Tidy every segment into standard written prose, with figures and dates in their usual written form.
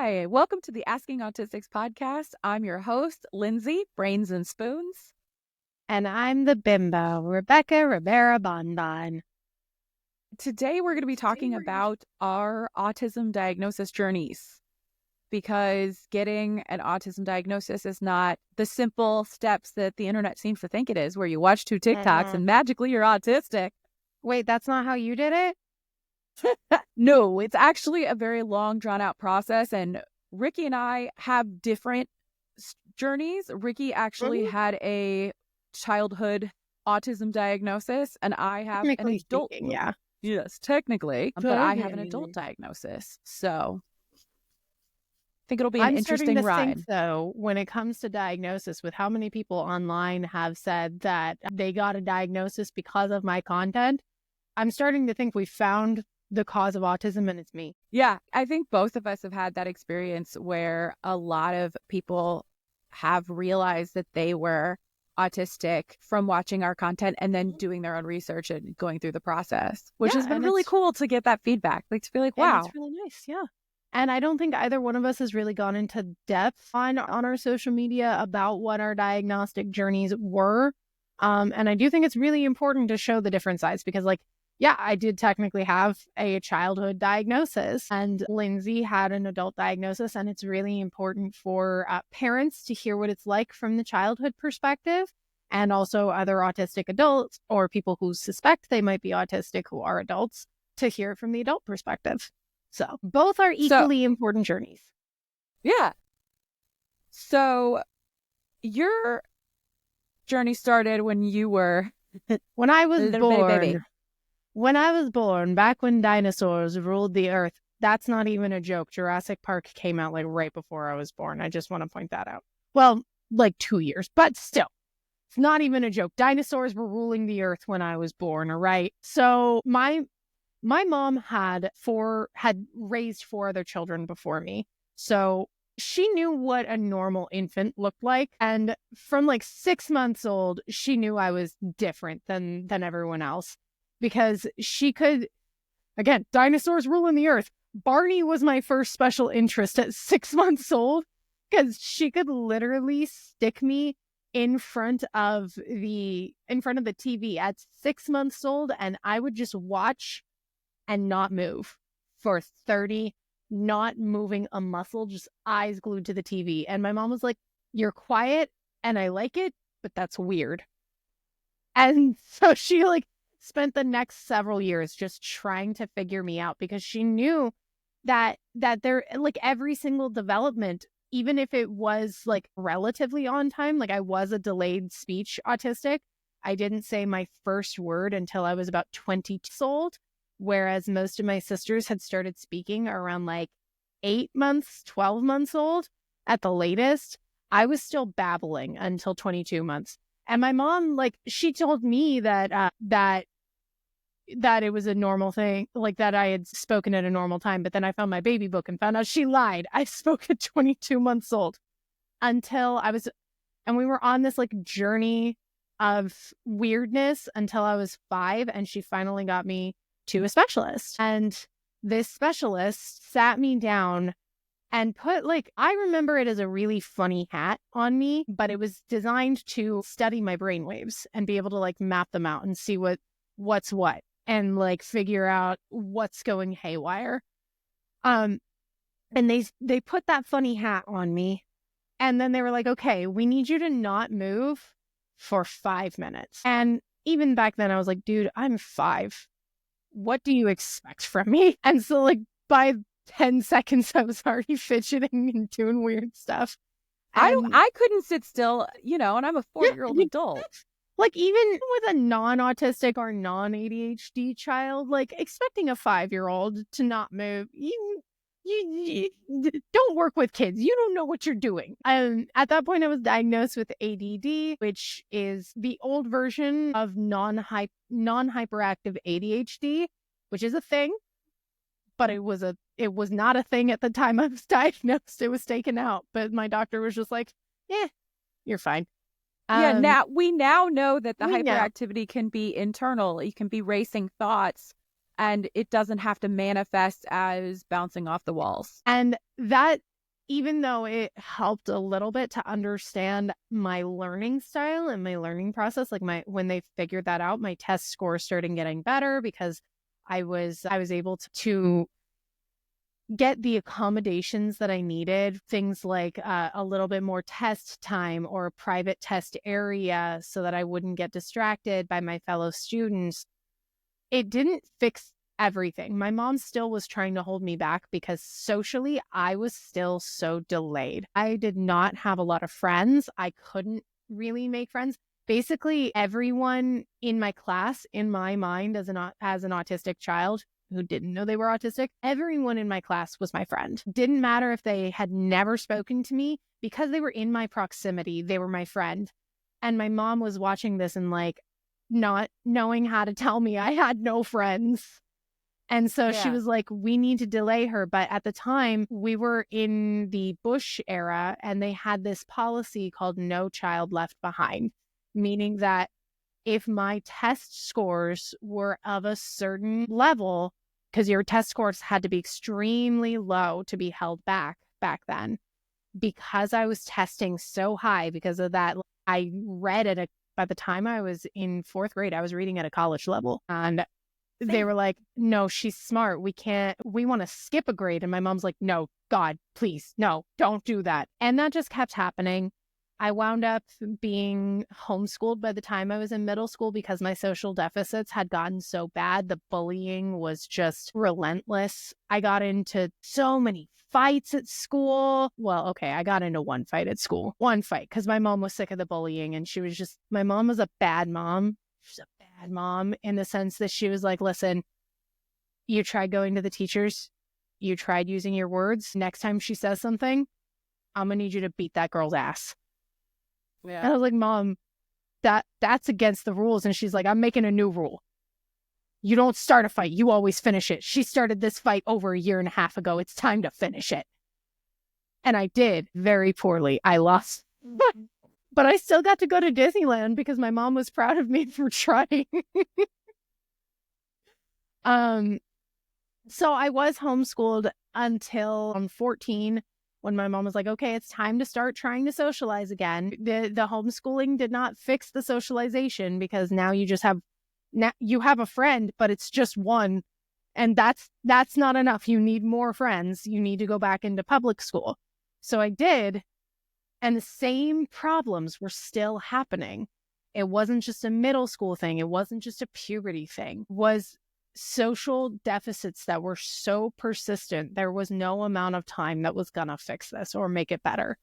Hi, welcome to the Asking Autistics podcast. I'm your host, Lindsey, Brains and Spoons. And I'm the bimbo, Rebecca Rivera Bonbon. Today, we're going to be talking about our autism diagnosis journeys, because getting an autism diagnosis is not the simple steps that the internet seems to think it is, where you watch 2 TikToks and magically you're autistic. Wait, that's not how you did it? No, it's actually a very long, drawn-out process, and Riki and I have different journeys. Riki actually had a childhood autism diagnosis, and I have an adult. Speaking, yeah. Yes, technically, but I have an adult diagnosis. So I think it'll be an interesting ride. I'm starting to think, though, when it comes to diagnosis, with how many people online have said that they got a diagnosis because of my content, I'm starting to think we found the cause of autism and it's me. Yeah, I think both of us have had that experience where a lot of people have realized that they were autistic from watching our content and then doing their own research and going through the process, which has been really cool to get that feedback. Like, to be like, wow. It's really nice, yeah. And I don't think either one of us has really gone into depth on our social media about what our diagnostic journeys were. And I do think it's really important to show the different sides because, like, yeah, I did technically have a childhood diagnosis and Lindsey had an adult diagnosis. And it's really important for parents to hear what it's like from the childhood perspective, and also other autistic adults or people who suspect they might be autistic who are adults to hear from the adult perspective. So both are equally important journeys. Yeah. So your journey started when you were... when I was born. Baby. When I was born, back when dinosaurs ruled the earth. That's not even a joke. Jurassic Park came out like right before I was born. I just want to point that out. Well, like 2 years, but still, it's not even a joke. Dinosaurs were ruling the earth when I was born, all right? So my mom had raised 4 other children before me. So she knew what a normal infant looked like. And from like 6 months old, she knew I was different than everyone else. Because she could, again, dinosaurs ruling the earth. Barney was my first special interest at 6 months old because she could literally stick me in front of the TV at 6 months old, and I would just watch and not move for 30, not moving a muscle, just eyes glued to the TV. And my mom was like, "You're quiet and I like it, but that's weird." And so she spent the next several years just trying to figure me out because she knew that there, like, every single development, even if it was like relatively on time, like I was a delayed speech autistic. I didn't say my first word until I was about 20 years old, whereas most of my sisters had started speaking around like 8 months, 12 months old at the latest. I was still babbling until 22 months. And my mom, like, she told me that it was a normal thing, like that I had spoken at a normal time. But then I found my baby book and found out she lied. I spoke at 22 months old until I was, and we were on this like journey of weirdness until I was 5. And she finally got me to a specialist. And this specialist sat me down and put, like, I remember it as a really funny hat on me, but it was designed to study my brainwaves and be able to like map them out and see what's what and like figure out what's going haywire. And they put that funny hat on me, and then they were like, "Okay, we need you to not move for 5 minutes." And even back then I was like, "Dude, I'm 5. What do you expect from me?" And so like by 10 seconds, I was already fidgeting and doing weird stuff. I couldn't sit still, and I'm a 4-year-old adult. Like, even with a non-autistic or non-ADHD child, like, expecting a 5-year-old to not move, you don't work with kids. You don't know what you're doing. At that point, I was diagnosed with ADD, which is the old version of non-hyperactive ADHD, which is a thing. But it was not a thing at the time I was diagnosed. It was taken out. But my doctor was just like, "Yeah, you're fine." Yeah, we now know that the hyperactivity can be internal. You can be racing thoughts, and it doesn't have to manifest as bouncing off the walls. And that even though it helped a little bit to understand my learning style and my learning process, like when they figured that out, my test scores started getting better because I was able to get the accommodations that I needed, things like a little bit more test time or a private test area so that I wouldn't get distracted by my fellow students. It didn't fix everything. My mom still was trying to hold me back because socially I was still so delayed. I did not have a lot of friends. I couldn't really make friends. Basically, everyone in my class, in my mind as an autistic child who didn't know they were autistic, everyone in my class was my friend. Didn't matter if they had never spoken to me, because they were in my proximity, they were my friend. And my mom was watching this and like not knowing how to tell me I had no friends. And so she was like, we need to delay her. But at the time, we were in the Bush era, and they had this policy called No Child Left Behind, meaning that if my test scores were of a certain level, because your test scores had to be extremely low to be held back then, because I was testing so high because of that, I read by the time I was in 4th grade, I was reading at a college level. And they were like, no, she's smart. We want to skip a grade. And my mom's like, no, God, please, no, don't do that. And that just kept happening. I wound up being homeschooled by the time I was in middle school because my social deficits had gotten so bad. The bullying was just relentless. I got into so many fights at school. Well, okay, I got into one fight at school. One fight because my mom was sick of the bullying, and my mom was a bad mom. She's a bad mom in the sense that she was like, listen, you tried going to the teachers. You tried using your words. Next time she says something, I'm going to need you to beat that girl's ass. Yeah. And I was like, Mom, that's against the rules. And she's like, I'm making a new rule. You don't start a fight. You always finish it. She started this fight over 1.5 years ago. It's time to finish it. And I did very poorly. I lost. But I still got to go to Disneyland because my mom was proud of me for trying. So I was homeschooled until I'm 14, when my mom was like, okay, it's time to start trying to socialize again. The homeschooling did not fix the socialization, because now you have a friend, but it's just one. And that's not enough. You need more friends. You need to go back into public school. So I did. And the same problems were still happening. It wasn't just a middle school thing. It wasn't just a puberty thing. It was social deficits that were so persistent. There was no amount of time that was going to fix this or make it better.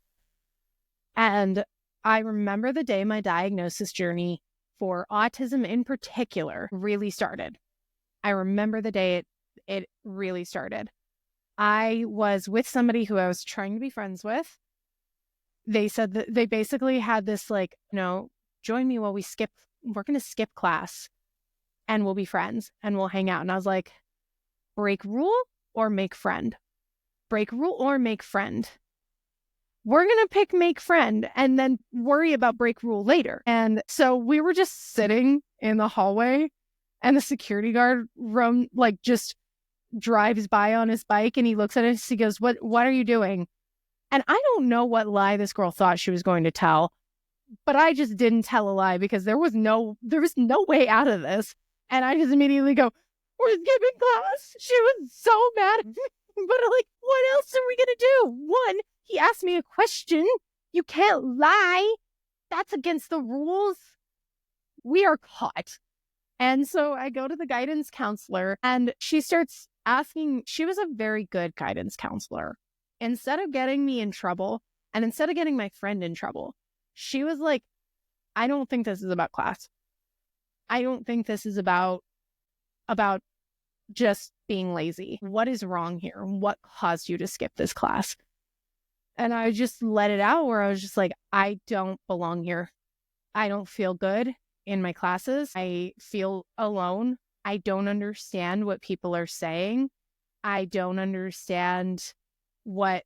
And I remember the day my diagnosis journey for autism in particular really started. I remember the day it really started. I was with somebody who I was trying to be friends with. They said that they basically had this like, join me while we're going to skip class and we'll be friends and we'll hang out. And I was like, break rule or make friend? Break rule or make friend? We're going to pick make friend and then worry about break rule later. And so we were just sitting in the hallway, and the security guard just drives by on his bike, and he looks at us. He goes, what are you doing? And I don't know what lie this girl thought she was going to tell, but I just didn't tell a lie because there was no way out of this. And I just immediately go, we're skipping class. She was so mad at me. But like, what else are we going to do? One, he asked me a question. You can't lie. That's against the rules. We are caught. And so I go to the guidance counselor, and she starts asking. She was a very good guidance counselor. Instead of getting me in trouble, and instead of getting my friend in trouble, she was like, I don't think this is about class. I don't think this is about just being lazy. What is wrong here? What caused you to skip this class? And I just let it out, where I was just like, I don't belong here. I don't feel good in my classes. I feel alone. I don't understand what people are saying. I don't understand what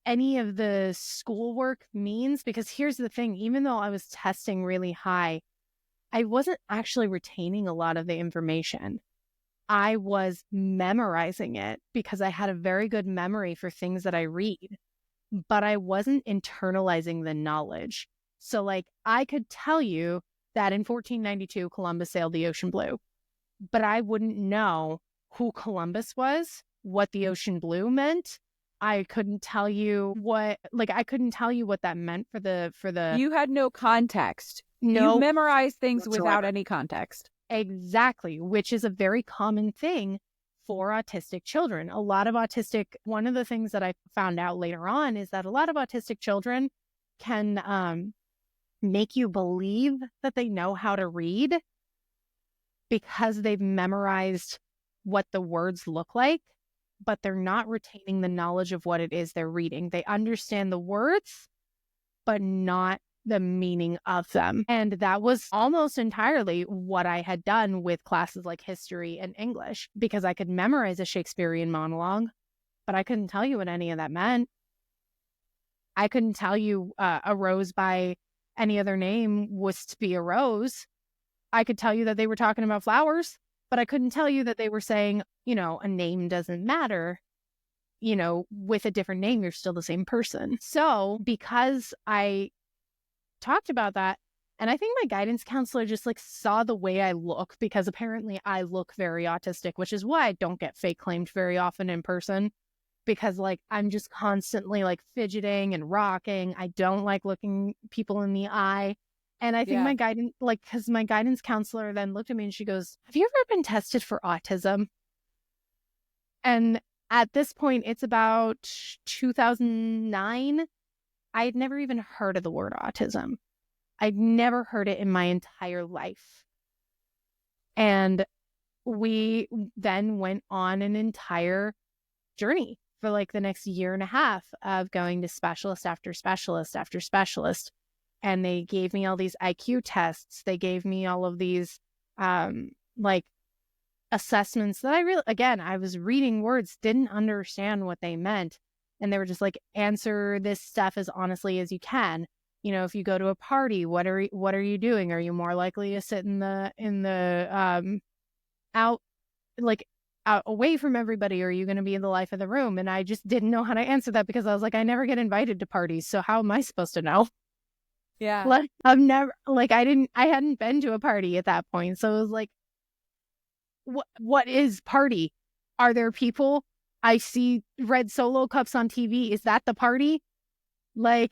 any of the schoolwork means, because here's the thing, even though I was testing really high, I wasn't actually retaining a lot of the information. I was memorizing it because I had a very good memory for things that I read. but I wasn't internalizing the knowledge. So like I could tell you that in 1492, Columbus sailed the ocean blue, but I wouldn't know who Columbus was, what the ocean blue meant. I couldn't tell you what that meant for the You had no context. no You memorized things whatsoever. without any context. Exactly, which is a very common thing for autistic children. One of the things that I found out later on is that a lot of autistic children can make you believe that they know how to read because they've memorized what the words look like, but they're not retaining the knowledge of what it is they're reading. They understand the words, but not the meaning of them. And that was almost entirely what I had done with classes like history and English, because I could memorize a Shakespearean monologue, but I couldn't tell you what any of that meant. I couldn't tell you a rose by any other name was to be a rose. I could tell you that they were talking about flowers, but I couldn't tell you that they were saying, a name doesn't matter. With a different name, you're still the same person. So because I talked about that, and I think my guidance counselor just like saw the way I look, because apparently I look very autistic, which is why I don't get fake claimed very often in person, because like I'm just constantly like fidgeting and rocking. I don't like looking people in the eye. And I think because my guidance counselor then looked at me and she goes, "Have you ever been tested for autism?" And at this point, it's about 2009. I had never even heard of the word autism. I'd never heard it in my entire life. And we then went on an entire journey for like the next year and a half of going to specialist after specialist after specialist. And they gave me all these IQ tests. They gave me all of these like assessments that I was reading words, didn't understand what they meant. And they were just like, answer this stuff as honestly as you can. If you go to a party, what are you doing? Are you more likely to sit out away from everybody? Or are you going to be in the life of the room? And I just didn't know how to answer that, because I was like, I never get invited to parties. So how am I supposed to know? Yeah. Like, I hadn't been to a party at that point. So it was like, what is party? Are there people? I see red Solo cups on TV. Is that the party? Like,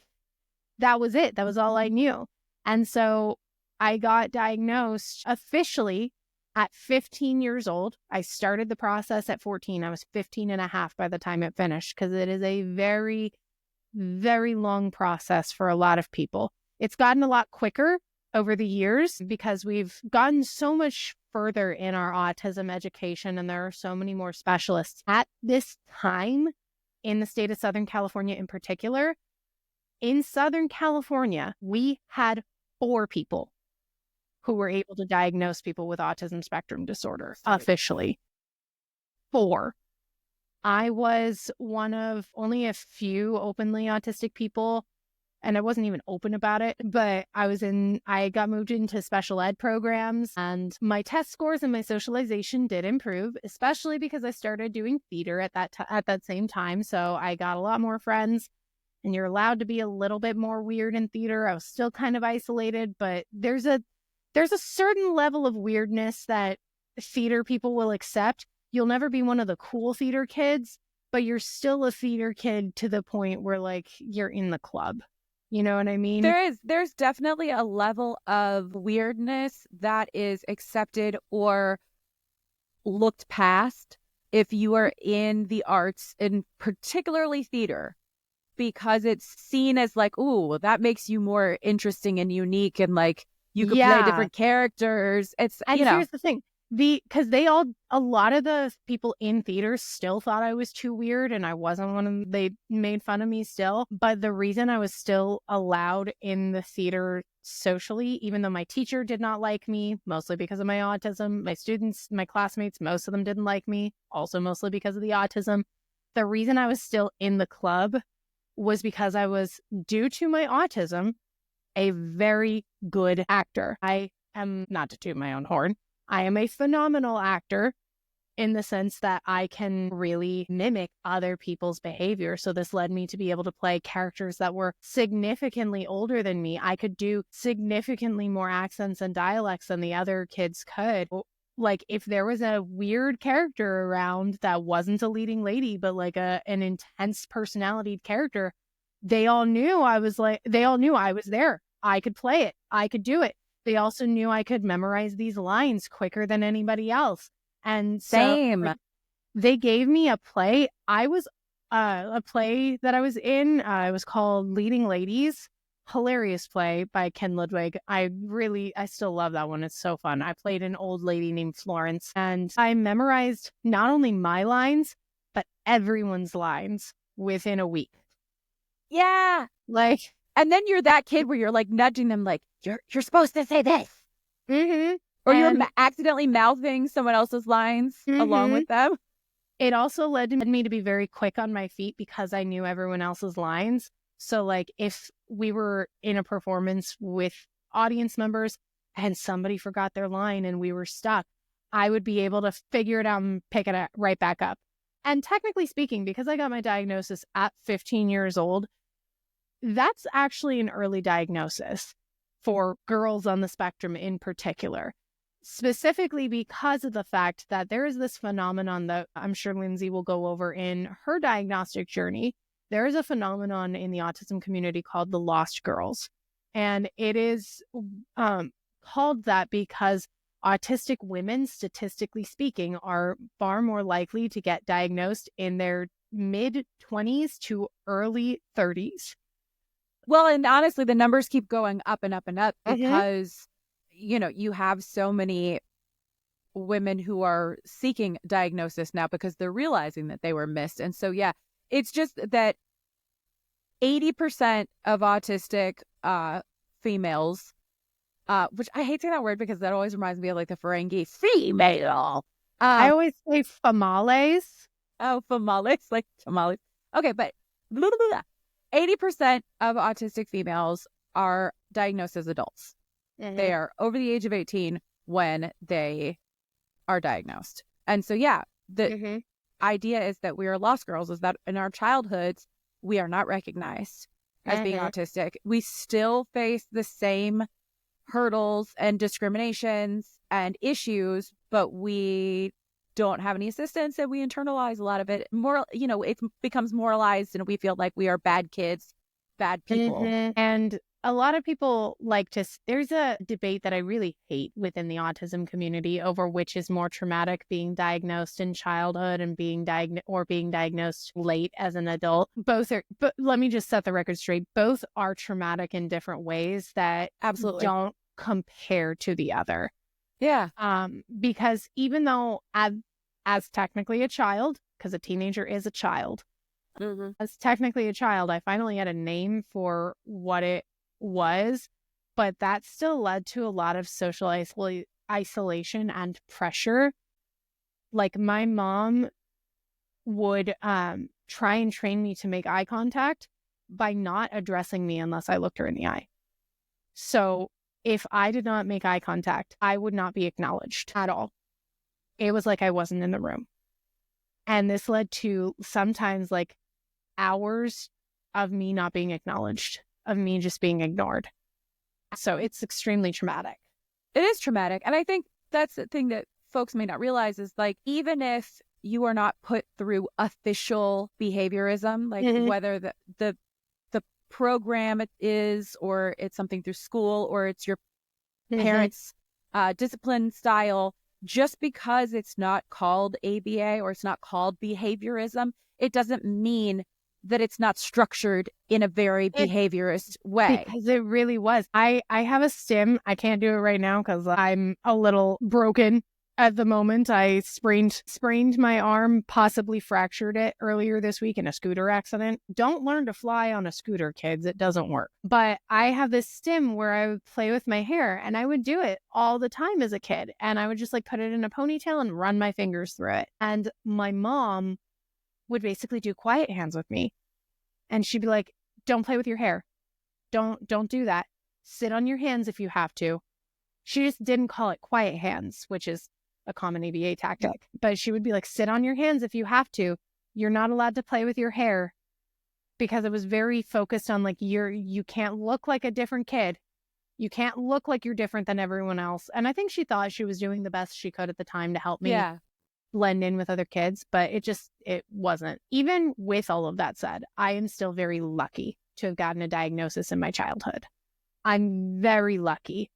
that was it. That was all I knew. And so I got diagnosed officially at 15 years old. I started the process at 14. I was 15 and a half by the time it finished, because it is a very, very long process for a lot of people. It's gotten a lot quicker over the years because we've gotten so much further in our autism education, and there are so many more specialists. At this time, in the state of Southern California in particular, in Southern California, we had 4 people who were able to diagnose people with autism spectrum disorder officially. 4. I was one of only a few openly autistic people, and I wasn't even open about it, but I got moved into special ed programs, and my test scores and my socialization did improve, especially because I started doing theater at that same time. So I got a lot more friends, and you're allowed to be a little bit more weird in theater. I was still kind of isolated, but there's a certain level of weirdness that theater people will accept. You'll never be one of the cool theater kids, but you're still a theater kid to the point where like you're in the club. You know what I mean? There's definitely a level of weirdness that is accepted or looked past if you are in the arts, and particularly theater, because it's seen as like, ooh, that makes you more interesting and unique, and like you could play different characters. Here's the thing. Because a lot of the people in theater still thought I was too weird, and I wasn't one of them. They made fun of me still. But the reason I was still allowed in the theater socially, even though my teacher did not like me, mostly because of my autism, my students, my classmates, most of them didn't like me, also mostly because of the autism. The reason I was still in the club was because I was, due to my autism, a very good actor. I am, not to toot my own horn, I am a phenomenal actor. in the sense that I can really mimic other people's behavior. So this led me to be able to play characters that were significantly older than me. I could do significantly more accents and dialects than the other kids could. Like if there was a weird character around that wasn't a leading lady, but like an intense personality character, they all knew I was there. I could play it. I could do it. They also knew I could memorize these lines quicker than anybody else. And so Same. They gave me a play. I was a play that I was in. It was called Leading Ladies. Hilarious play by Ken Ludwig. I still love that one. It's so fun. I played an old lady named Florence, and I memorized not only my lines, but everyone's lines within a week. Yeah. Like, and then you're that kid where you're like nudging them, like, you're supposed to say this. Mm-hmm. Or you're accidentally mouthing someone else's lines along with them. It also led me to be very quick on my feet because I knew everyone else's lines. So like if we were in a performance with audience members and somebody forgot their line and we were stuck, I would be able to figure it out and pick it right back up. And technically speaking, because I got my diagnosis at 15 years old, that's actually an early diagnosis for girls on the spectrum in particular. Specifically because of the fact that there is this phenomenon that I'm sure Lindsey will go over in her diagnostic journey. There is a phenomenon in the autism community called the lost girls. And it is called that because autistic women, statistically speaking, are far more likely to get diagnosed in their mid-20s to early 30s. Well, and honestly, the numbers keep going up and up and up because, you know, you have so many women who are seeking diagnosis now because they're realizing that they were missed. And so, yeah, it's just that 80% of autistic females, which I hate saying that word because that always reminds me of like the Ferengi female. I always say famales. Oh, famales, like tamales. Okay, but 80% of autistic females are diagnosed as adults. They are over the age of 18 when they are diagnosed. And so, yeah, the idea is that we are lost girls, is that in our childhoods, we are not recognized as being autistic. We still face the same hurdles and discriminations and issues, but we don't have any assistance and we internalize a lot of it. More, you know, it becomes moralized and we feel like we are bad kids, bad people. And a lot of people like to, there's a debate that I really hate within the autism community over which is more traumatic, being diagnosed in childhood and being diagnosed late as an adult. Both are, but let me just set the record straight. Both are traumatic in different ways that absolutely don't compare to the other. Yeah. Because even though as technically a child, because a teenager is a child, as technically a child, I finally had a name for what it was, but that still led to a lot of social isolation and pressure. Like my mom would try and train me to make eye contact by not addressing me unless I looked her in the eye. So if I did not make eye contact, I would not be acknowledged at all. It was like I wasn't in the room. And this led to sometimes like hours of me not being acknowledged, of me just being ignored. So it's extremely traumatic. It is traumatic. And I think that's the thing that folks may not realize is like, even if you are not put through official behaviorism, like whether the program it is, or it's something through school, or it's your parents' discipline style, just because it's not called ABA or it's not called behaviorism, it doesn't mean that it's not structured in a very behaviorist way. Because it really was. I have a stim. I can't do it right now because I'm a little broken at the moment. I sprained my arm, possibly fractured it earlier this week in a scooter accident. Don't learn to fly on a scooter, kids. It doesn't work. But I have this stim where I would play with my hair, and I would do it all the time as a kid. And I would just like put it in a ponytail and run my fingers through it. And my mom would basically do quiet hands with me. And she'd be like, don't play with your hair. Don't do that. Sit on your hands if you have to. She just didn't call it quiet hands, which is a common ABA tactic. But she would be like, sit on your hands if you have to. You're not allowed to play with your hair, because it was very focused on like, you can't look like a different kid. You can't look like you're different than everyone else. And I think she thought she was doing the best she could at the time to help me blend in with other kids, but it wasn't. Even with all of that said, I am still very lucky to have gotten a diagnosis in my childhood. I'm very lucky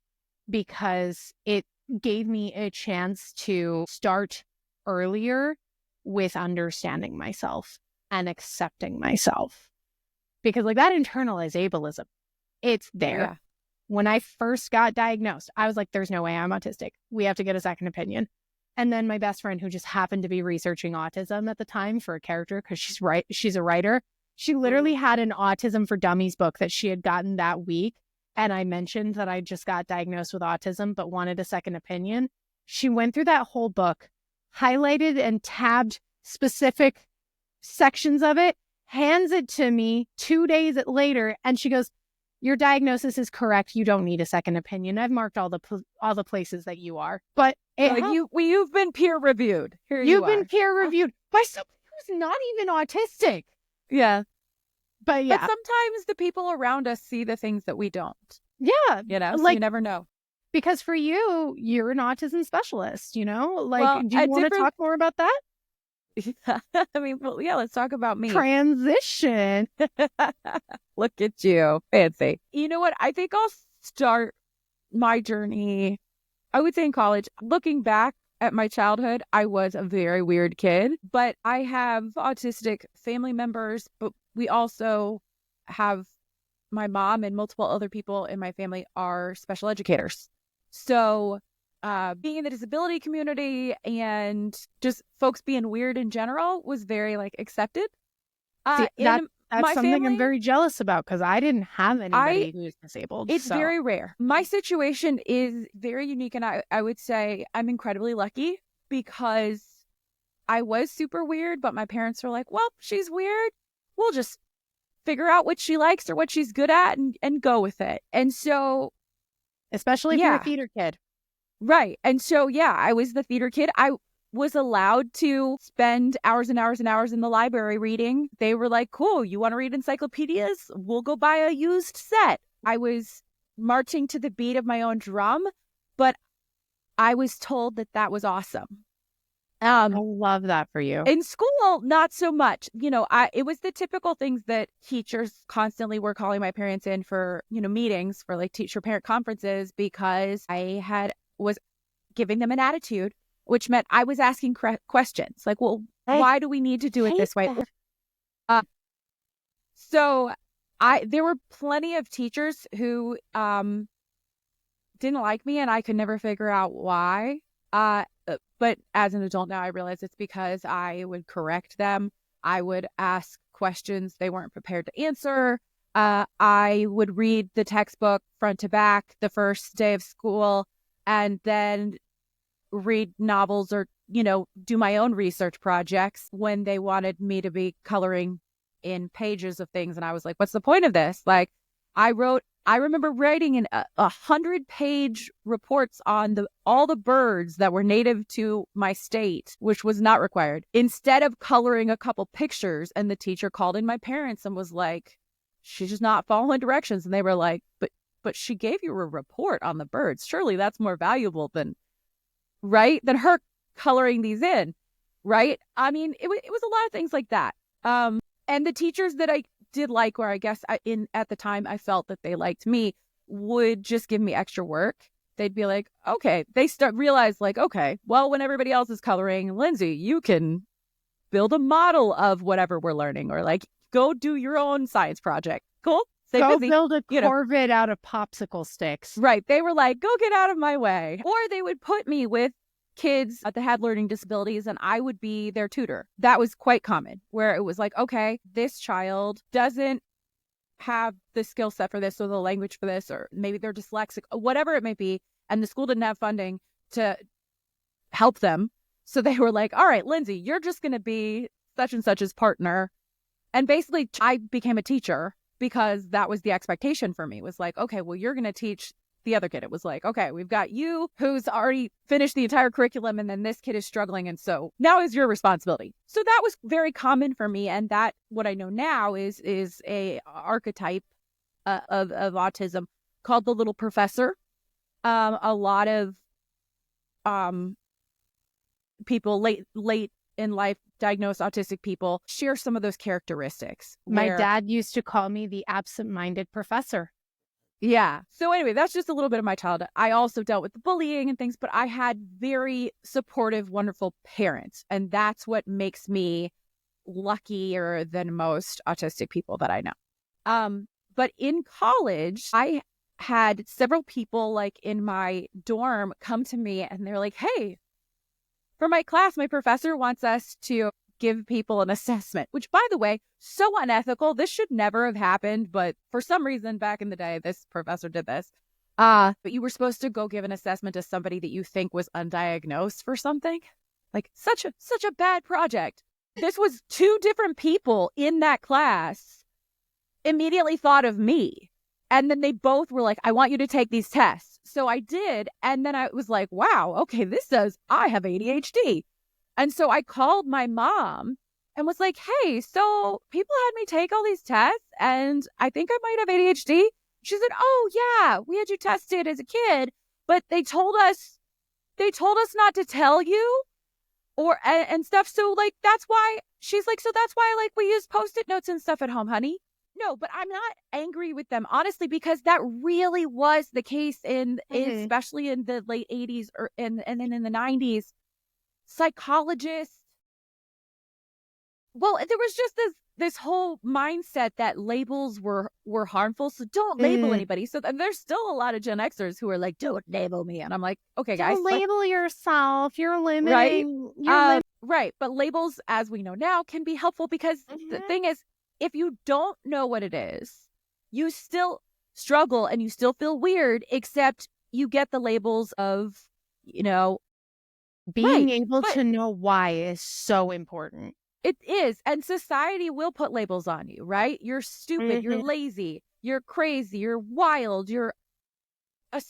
because it gave me a chance to start earlier with understanding myself and accepting myself. Because like that internalized ableism, it's there. Yeah. When I first got diagnosed, I was like, there's no way I'm autistic. We have to get a second opinion. And then my best friend, who just happened to be researching autism at the time for a character, because she's a writer, she literally had an Autism for Dummies book that she had gotten that week. And I mentioned that I just got diagnosed with autism, but wanted a second opinion. She went through that whole book, highlighted and tabbed specific sections of it, hands it to me 2 days later, and she goes, your diagnosis is correct. You don't need a second opinion. I've marked all the places that you are. But you've been peer reviewed. You've been peer reviewed by somebody who's not even autistic. Yeah. But yeah. But sometimes the people around us see the things that we don't. Yeah. So you never know. Because for you, you're an autism specialist, do you want to talk more about that? I mean, let's talk about me. Transition. Look at you. Fancy. You know what? I think I'll start my journey, I would say in college. Looking back at my childhood, I was a very weird kid, but I have autistic family members, but we also have my mom and multiple other people in my family are special educators. So being in the disability community and just folks being weird in general was very accepted. That's something family, I'm very jealous about, because I didn't have anybody who's disabled. It's very rare. My situation is very unique, and I would say I'm incredibly lucky because I was super weird, but my parents were like, well, she's weird. We'll just figure out what she likes or what she's good at and go with it. And so, especially if you're a theater kid. Right. And so, I was the theater kid. I was allowed to spend hours and hours and hours in the library reading. They were like, cool, you want to read encyclopedias? We'll go buy a used set. I was marching to the beat of my own drum, but I was told that was awesome. I love that for you. In school, not so much. It was the typical things that teachers constantly were calling my parents in for, meetings for teacher-parent conferences, because I was giving them an attitude, which meant I was asking questions like, well, why do we need to do it this way? So there were plenty of teachers who didn't like me, and I could never figure out why. But as an adult now, I realize it's because I would correct them. I would ask questions they weren't prepared to answer. I would read the textbook front to back the first day of school, and then read novels or, do my own research projects when they wanted me to be coloring in pages of things. And I was like, what's the point of this? I remember writing in 100-page reports on all the birds that were native to my state, which was not required, instead of coloring a couple pictures. And the teacher called in my parents and was like, she's just not following directions. And they were like, but she gave you a report on the birds. Surely that's more valuable than her coloring these in, right? I mean, it was a lot of things like that. And the teachers that I did like, or I guess at the time I felt that they liked me, would just give me extra work. They'd be like, okay, they realize okay, well, when everybody else is coloring, Lindsey, you can build a model of whatever we're learning, or go do your own science project. Cool. Stay busy. Build a Corvette out of popsicle sticks. Right. They were like, go get out of my way. Or they would put me with kids that had learning disabilities, and I would be their tutor. That was quite common, where it was like, okay, this child doesn't have the skill set for this, or the language for this, or maybe they're dyslexic, whatever it may be, and the school didn't have funding to help them. So they were like, all right, Lindsey, you're just going to be such and such's partner. And basically, I became a teacher because that was the expectation for me, was like, okay, well, you're going to teach the other kid. It was like, okay, we've got you who's already finished the entire curriculum, and then this kid is struggling. And so now is your responsibility. So that was very common for me. And that what I know now is a archetype of autism called the little professor. A lot of people late in life diagnosed autistic people share some of those characteristics. My dad used to call me the absent-minded professor. Yeah. So anyway, that's just a little bit of my childhood. I also dealt with the bullying and things, but I had very supportive, wonderful parents. And that's what makes me luckier than most autistic people that I know. But in college, I had several people like in my dorm come to me and they're like, hey, for my class, my professor wants us to give people an assessment, which, by the way, so unethical. This should never have happened. But for some reason, back in the day, this professor did this. But you were supposed to go give an assessment to somebody that you think was undiagnosed for something. Like such a bad project. This was 2 different people in that class immediately thought of me. And then they both were like, I want you to take these tests. So I did. And then I was like, wow, okay, this says I have ADHD. And so I called my mom and was like, hey, so people had me take all these tests and I think I might have ADHD. She said, oh, yeah, we had you tested as a kid, but they told us not to tell you and stuff. So like, that's why she's like, so that's why like we use Post-it notes and stuff at home, honey. No, but I'm not angry with them, honestly, because that really was the case especially in the late 80s and then in the 90s. Psychologists. Well, there was just this whole mindset that labels were harmful. So don't label anybody. So there's still a lot of Gen Xers who are like, don't label me. And I'm like, okay, guys. Don't label yourself. You're limiting. Right? Right. But labels, as we know now, can be helpful because the thing is, if you don't know what it is, you still struggle and you still feel weird, except you get the labels of, being able to know why is so important. It is. And society will put labels on you, right? You're stupid. You're lazy. You're crazy. You're wild. You're a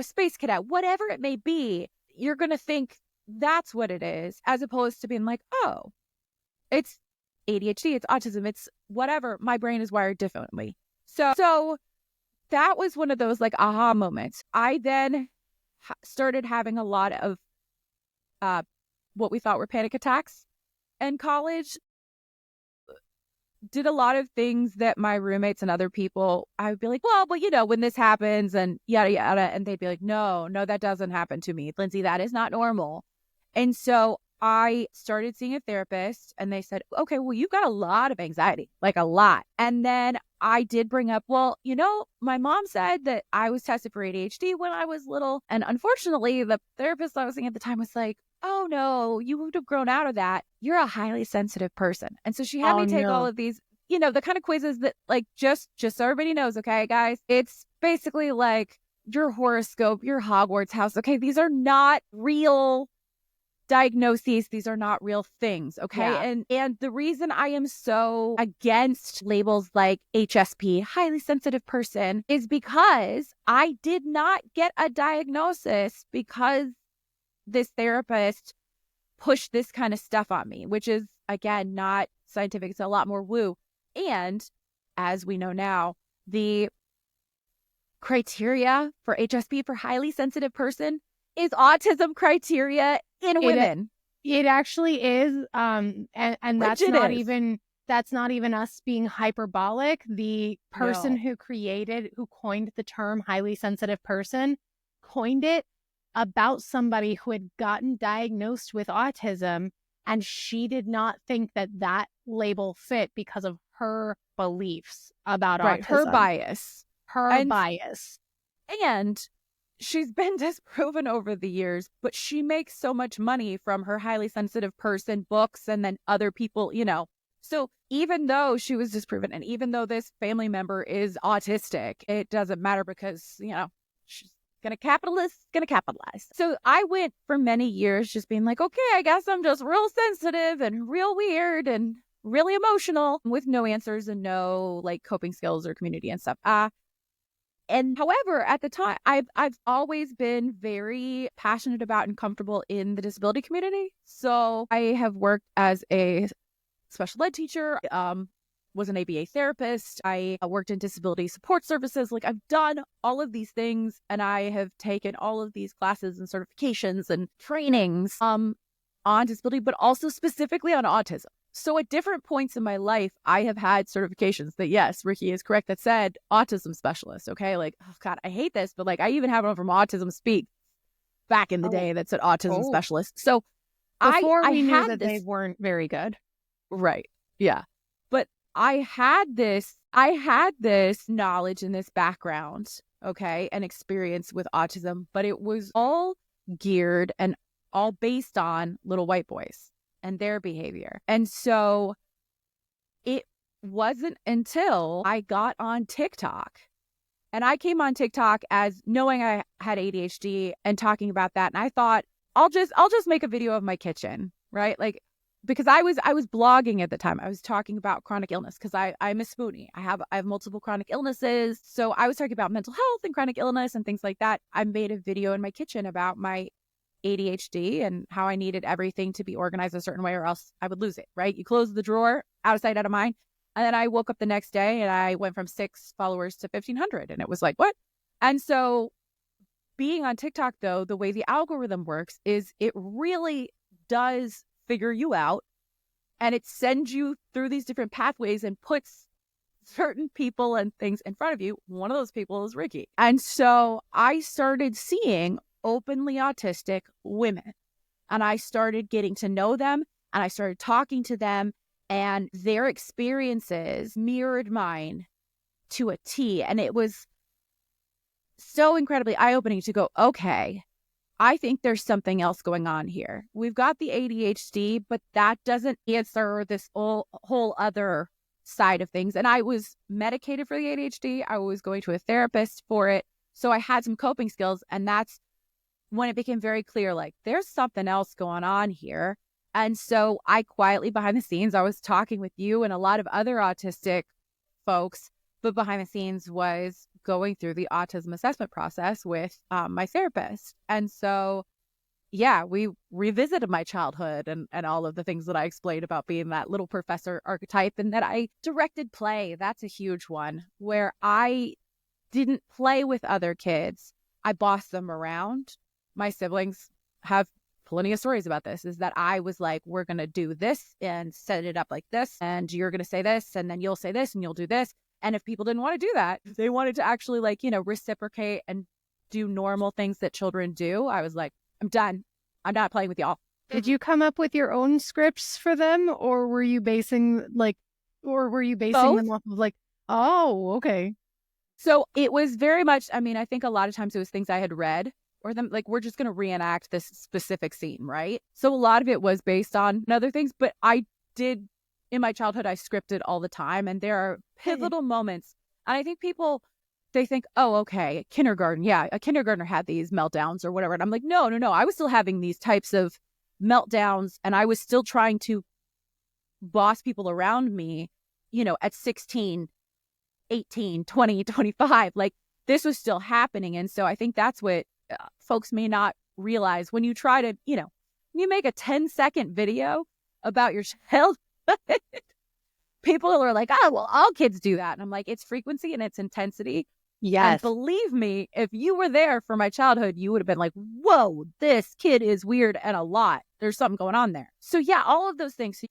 space cadet, whatever it may be. You're going to think that's what it is, as opposed to being like, oh, it's ADHD, it's autism, it's whatever. My brain is wired differently. So that was one of those like aha moments. I then started having a lot of what we thought were panic attacks in college. Did a lot of things that my roommates and other people, I would be like, well, when this happens and yada, yada. And they'd be like, no, that doesn't happen to me. Lindsey, that is not normal. And so I started seeing a therapist and they said, okay, well, you've got a lot of anxiety, like a lot. And then I did bring up, well, my mom said that I was tested for ADHD when I was little. And unfortunately, the therapist I was seeing at the time was like, oh no, you would have grown out of that. You're a highly sensitive person. And so she had me take all of these, the kind of quizzes that like, just so everybody knows, okay, guys, it's basically like your horoscope, your Hogwarts house. Okay, these are not real diagnoses. These are not real things. Okay. Yeah. And the reason I am so against labels like HSP, highly sensitive person, is because I did not get a diagnosis because this therapist pushed this kind of stuff on me, which is, again, not scientific. It's a lot more woo. And as we know now, the criteria for HSP, for highly sensitive person, is autism criteria in women. It actually is. And that's not even us being hyperbolic. The person who coined the term highly sensitive person coined it about somebody who had gotten diagnosed with autism, and she did not think that label fit because of her beliefs about autism. Her bias. And she's been disproven over the years, but she makes so much money from her highly sensitive person books and then other people, So even though she was disproven and even though this family member is autistic, it doesn't matter because, she's gonna capitalize. So I went for many years just being like, okay, I guess I'm just real sensitive and real weird and really emotional with no answers and no like coping skills or community and stuff. And however, at the time, I've always been very passionate about and comfortable in the disability community. So I have worked as a special ed teacher, was an ABA therapist. I worked in disability support services. Like, I've done all of these things, and I have taken all of these classes and certifications and trainings on disability, but also specifically on autism. So at different points in my life, I have had certifications that, yes, Riki is correct, that said autism specialist. Okay. Like, oh God, I hate this, but like, I even have one from Autism Speak back in the day that said autism specialist. So before I we knew had that this, they weren't very good. Right. Yeah. But I had this knowledge and this background, okay, and experience with autism, but it was all geared and all based on little white boys and their behavior. And so it wasn't until I got on TikTok, and I came on TikTok as knowing I had ADHD and talking about that. And I thought, I'll just make a video of my kitchen, right? Like, because I was blogging at the time. I was talking about chronic illness because I'm a spoonie. I have multiple chronic illnesses. So I was talking about mental health and chronic illness and things like that. I made a video in my kitchen about my ADHD and how I needed everything to be organized a certain way or else I would lose it, right? You close the drawer, out of sight, out of mind. And then I woke up the next day and I went from 6 followers to 1,500. And it was like, what? And so being on TikTok, though, the way the algorithm works is it really does figure you out, and it sends you through these different pathways and puts certain people and things in front of you. One of those people is Riki. And so I started seeing openly autistic women, and I started getting to know them, and I started talking to them, and their experiences mirrored mine to a T. And it was so incredibly eye-opening to go, okay, I think there's something else going on here. We've got the ADHD, but that doesn't answer this whole other side of things. And I was medicated for the ADHD. I was going to a therapist for it. So I had some coping skills. And that's when it became very clear, like, there's something else going on here. And so I quietly, behind the scenes, I was talking with you and a lot of other autistic folks, but behind the scenes was going through the autism assessment process with my therapist. And so, yeah, we revisited my childhood and all of the things that I explained about being that little professor archetype, and that I directed play. That's a huge one, where I didn't play with other kids. I bossed them around. My siblings have plenty of stories about this, is that I was like, we're going to do this and set it up like this, and you're going to say this, and then you'll say this, and you'll do this. And if people didn't want to do that, if they wanted to actually, like, you know, reciprocate and do normal things that children do, I was like, I'm done. I'm not playing with y'all. Did you come up with your own scripts for them, or were you basing them off of like, oh, okay. So it was very much, I mean, I think a lot of times it was things I had read, or them like, we're just going to reenact this specific scene, right? So a lot of it was based on other things, but I did, in my childhood, I scripted all the time, and there are pivotal moments. And I think people, they think, oh, okay, kindergarten. Yeah, a kindergartner had these meltdowns or whatever. And I'm like, no. I was still having these types of meltdowns, and I was still trying to boss people around me, you know, at 16, 18, 20, 25. Like, this was still happening. And so I think that's what folks may not realize when you try to, you know, you make a 10-second video about your child. People are like, oh, well, all kids do that. And I'm like, it's frequency and it's intensity. Yes. And believe me, if you were there for my childhood, you would have been like, whoa, this kid is weird and a lot. There's something going on there. So yeah, all of those things.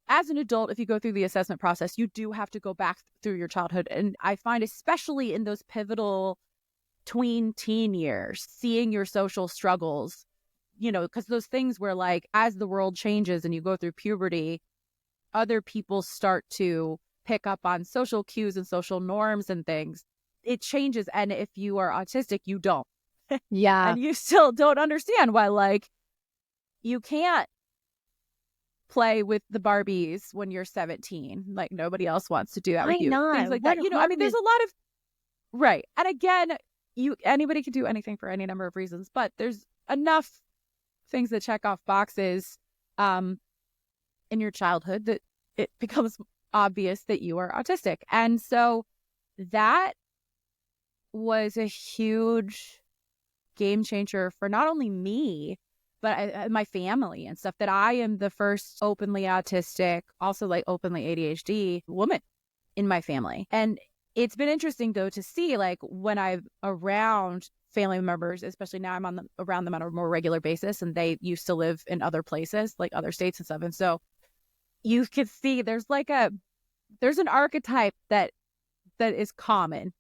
As an adult, if you go through the assessment process, you do have to go back through your childhood. And I find, especially in those pivotal tween teen years, seeing your social struggles, you know, because those things where, like, as the world changes and you go through puberty, other people start to pick up on social cues and social norms and things. It changes. And if you are autistic, you don't. Yeah. And you still don't understand why, like, you can't play with the Barbies when you're 17. Like, nobody else wants to do that with you. Not? Things like that. You know, I mean, there's a lot of, right. And again, anybody can do anything for any number of reasons, but there's enough things that check off boxes in your childhood that it becomes obvious that you are autistic. And so that was a huge game changer for not only me, but my family and stuff, that I am the first openly autistic, also like openly ADHD woman in my family. And it's been interesting though to see, like, when I'm around family members, especially now I'm around them on a more regular basis, and they used to live in other places, like other states and stuff. And so you can see there's an archetype that is common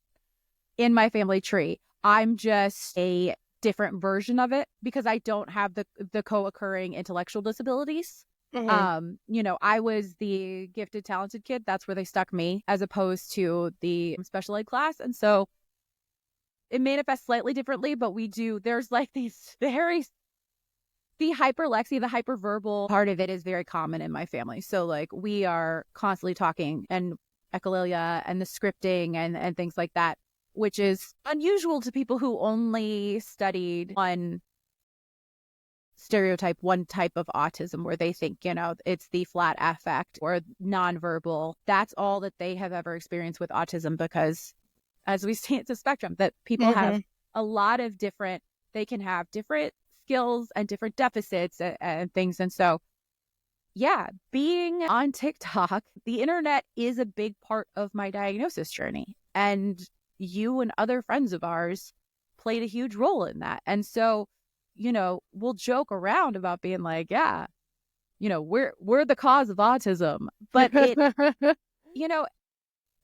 in my family tree. I'm just a different version of it because I don't have the co-occurring intellectual disabilities. Mm-hmm. I was the gifted, talented kid. That's where they stuck me, as opposed to the special ed class. And so it manifests slightly differently, but there's like these the hyperlexia, the hyperverbal part of it is very common in my family. So like we are constantly talking, and echolalia and the scripting and things like that, which is unusual to people who only studied one stereotype, one type of autism, where they think, it's the flat affect or nonverbal. That's all that they have ever experienced with autism, because as we see, it's a spectrum that people have a lot of they can have different skills and different deficits and things. And so, yeah, being on TikTok, the internet is a big part of my diagnosis journey. And you and other friends of ours played a huge role in that. And so, we'll joke around about being like, yeah, we're the cause of autism. But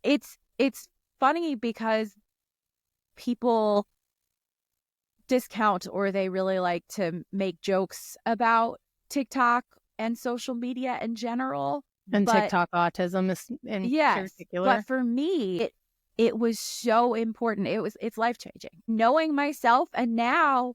it's funny because people discount, or they really like to make jokes about TikTok and social media in general. And TikTok autism is in particular. But for me, it was so important. It's life-changing. Knowing myself, and now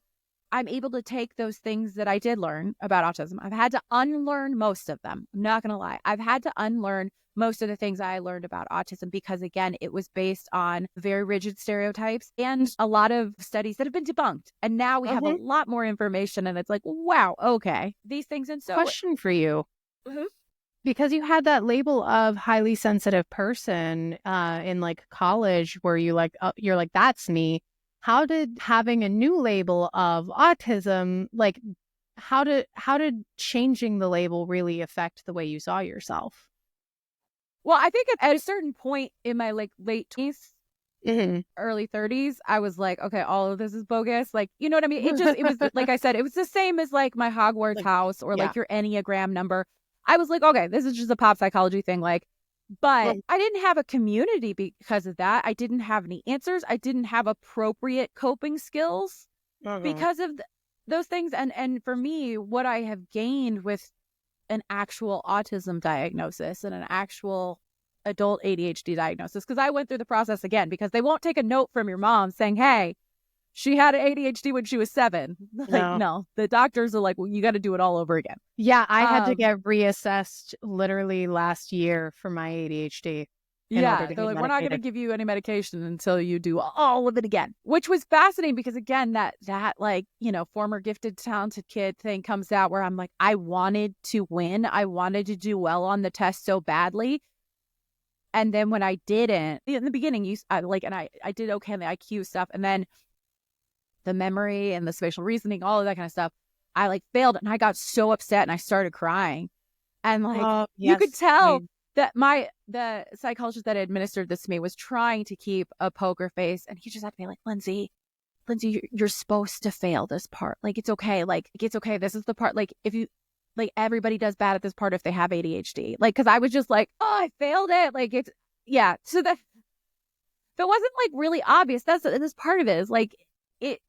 I'm able to take those things that I did learn about autism. I've had to unlearn most of them. I'm not going to lie. I've had to unlearn most of the things I learned about autism because, again, it was based on very rigid stereotypes and a lot of studies that have been debunked. And now we have a lot more information, and it's like, wow, okay, these things. And so, question for you. Because you had that label of highly sensitive person in like college, where you're like, that's me. How did having a new label of autism, like, how did changing the label really affect the way you saw yourself? Well, I think at a certain point in my like late 20s, early 30s, I was like, okay, all of this is bogus. Like, you know what I mean? It was like I said, it was the same as like my Hogwarts house or like your Enneagram number. I was like, okay, this is just a pop psychology thing. Like, but I didn't have a community because of that. I didn't have any answers. I didn't have appropriate coping skills because of those things. And for me, what I have gained with an actual autism diagnosis and an actual adult ADHD diagnosis, because I went through the process again, because they won't take a note from your mom saying, hey, she had ADHD when she was 7. Like, no, the doctors are like, well, you got to do it all over again. Yeah, I had to get reassessed literally last year for my ADHD. Yeah, they're like, we're not going to give you any medication until you do all of it again, which was fascinating because, again, that like, former gifted, talented kid thing comes out, where I'm like, I wanted to win. I wanted to do well on the test so badly. And then when I didn't, in the beginning, I did okay in the IQ stuff. And then the memory and the spatial reasoning, all of that kind of stuff, I like failed, and I got so upset and I started crying. And like, you could tell that the psychologist that administered this to me was trying to keep a poker face, and he just had to be like, Lindsey, you're supposed to fail this part. Like, it's okay. Like, it's okay. This is the part. Like, if you, like, everybody does bad at this part if they have ADHD. Like, because I was just like, oh, I failed it. Like, it's, yeah. So that wasn't like really obvious. This part of it is like, it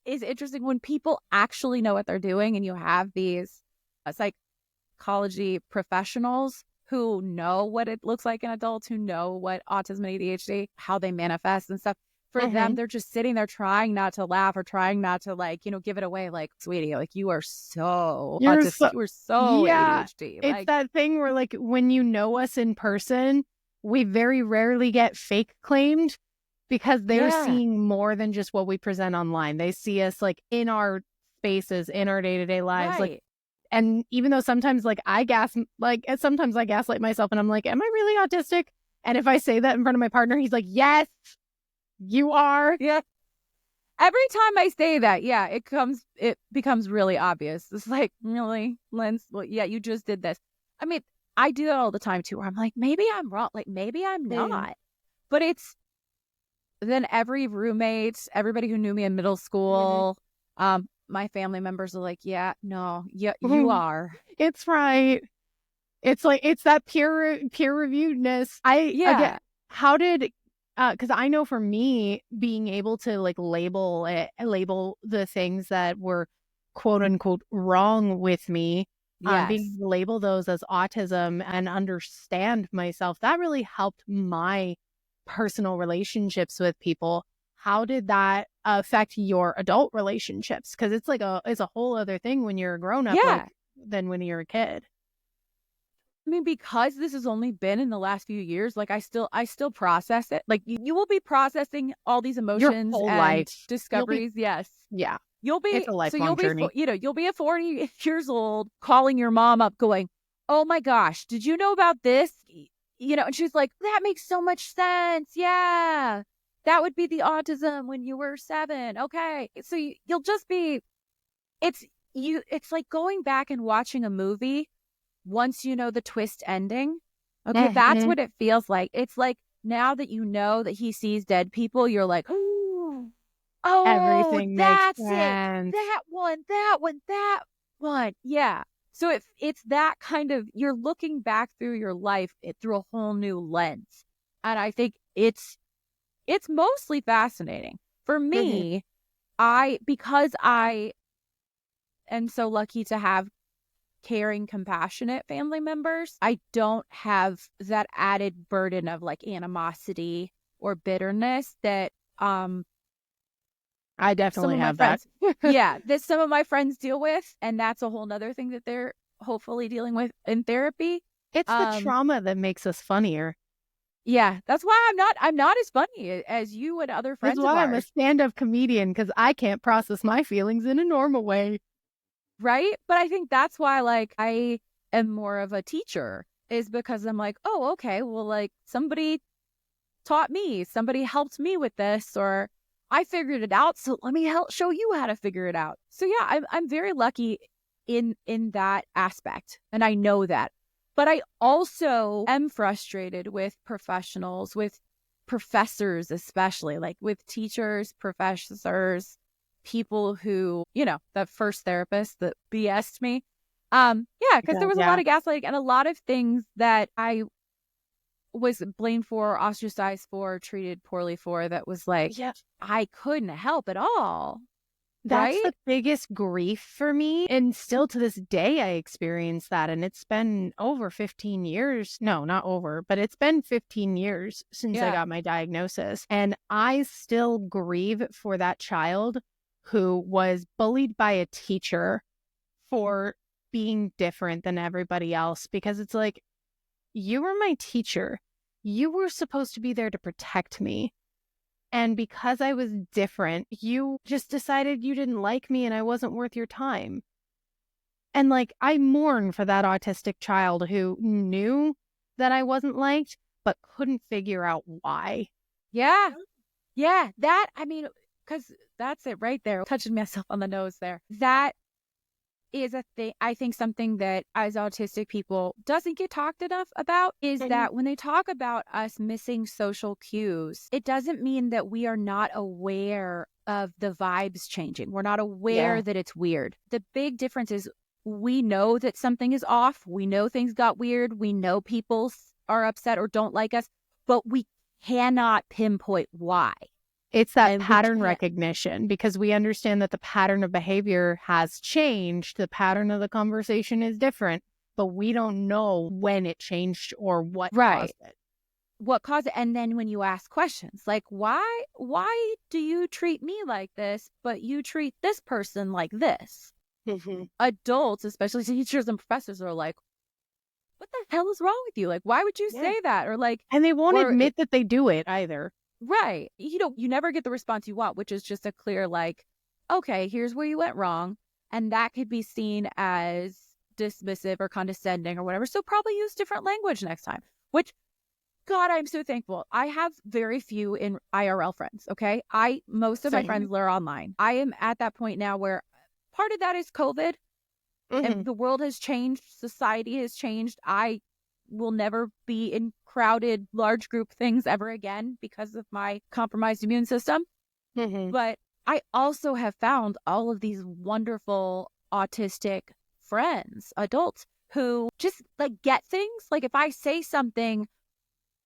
is interesting when people actually know what they're doing, and you have these psychology professionals who know what it looks like in adults, who know what autism and ADHD, how they manifest and stuff. For them, they're just sitting there trying not to laugh or trying not to, like, give it away. Like, sweetie, like, you are so autistic. You are so ADHD. It's like, that thing where, like, when you know us in person, we very rarely get fake claimed, because they're seeing more than just what we present online. They see us like in our spaces, in our day-to-day lives. Like, and even though sometimes sometimes I gaslight myself, and I'm like, am I really autistic? And if I say that in front of my partner, he's like, yes, You are. Yeah. Every time I say that, yeah, it becomes really obvious. It's like, really, Linz? Well, yeah, you just did this. I mean, I do that all the time too, where I'm like, maybe I'm wrong. Like, maybe I'm not. But it's then every roommate, everybody who knew me in middle school, my family members are like, yeah, no, yeah, you are. It's right. It's like, it's that peer reviewedness. Again, how did, because I know for me, being able to like label the things that were quote unquote wrong with me, being able to label those as autism and understand myself, that really helped my personal relationships with people. How did that affect your adult relationships? Because it's like it's a whole other thing when you're a grown up, like, than when you're a kid. I mean, because this has only been in the last few years, like I still process it. Like you will be processing all these emotions Your whole and life. discoveries. Yes. Yeah. You'll be It's a lifelong journey. You'll be at 40 years old calling your mom up going, "Oh my gosh, did you know about this?" And she's like, "That makes so much sense. Yeah. That would be the autism when you were 7. Okay." So you'll just be it's like going back and watching a movie once you know the twist ending. Okay, that's what it feels like. It's like now that you know that he sees dead people, you're like, oh, everything that's makes sense. it. That one. Yeah. So it's that kind of, you're looking back through your life through a whole new lens. And I think it's mostly fascinating. For me, because I am so lucky to have caring, compassionate family members, I don't have that added burden of like animosity or bitterness that I definitely have that. that some of my friends deal with, and that's a whole nother thing that they're hopefully dealing with in therapy. It's the trauma that makes us funnier. Yeah, that's why I'm not as funny as you and other friends. That's why I'm a stand-up comedian, because I can't process my feelings in a normal way. Right? But I think that's why, like, I am more of a teacher, is because I'm like, oh, okay, well, like, somebody taught me, somebody helped me with this, or I figured it out, so let me show you how to figure it out. So yeah, I'm very lucky in that aspect, and I know that. But I also am frustrated with professionals, with professors especially, like with teachers, professors, people who, the first therapist that BS'd me. Because there was a lot of gaslighting and a lot of things that I was blamed for, ostracized for, treated poorly for, that was like, I couldn't help at all. That's the biggest grief for me. And still to this day, I experience that. And it's been over 15 years. No, not over, but it's been 15 years since I got my diagnosis. And I still grieve for that child who was bullied by a teacher for being different than everybody else. Because it's like, you were my teacher. You were supposed to be there to protect me. And because I was different, you just decided you didn't like me and I wasn't worth your time. And like, I mourn for that autistic child who knew that I wasn't liked, but couldn't figure out why. Yeah. Yeah. That, I mean, because that's it right there. Touching myself on the nose there. That is a thing. I think something that as autistic people doesn't get talked enough about is that when they talk about us missing social cues, it doesn't mean that we are not aware of the vibes changing. We're not aware that it's weird. The big difference is we know that something is off. We know things got weird. We know people are upset or don't like us, but we cannot pinpoint why. It's that pattern recognition, because we understand that the pattern of behavior has changed. The pattern of the conversation is different, but we don't know when it changed or what caused it. What caused it. And then when you ask questions like, why do you treat me like this, but you treat this person like this? Adults, especially teachers and professors, are like, what the hell is wrong with you? Like, why would you say that? Or like, and they won't admit that they do it either. Right. You never get the response you want, which is just a clear, like, okay, here's where you went wrong. And that could be seen as dismissive or condescending or whatever. So probably use different language next time, which God, I'm so thankful. I have very few in IRL friends. Okay. Most of my Same. friends are online. I am at that point now where part of that is COVID and the world has changed. Society has changed. I will never be in crowded, large group things ever again because of my compromised immune system. But I also have found all of these wonderful autistic friends, adults who just like get things. Like if I say something,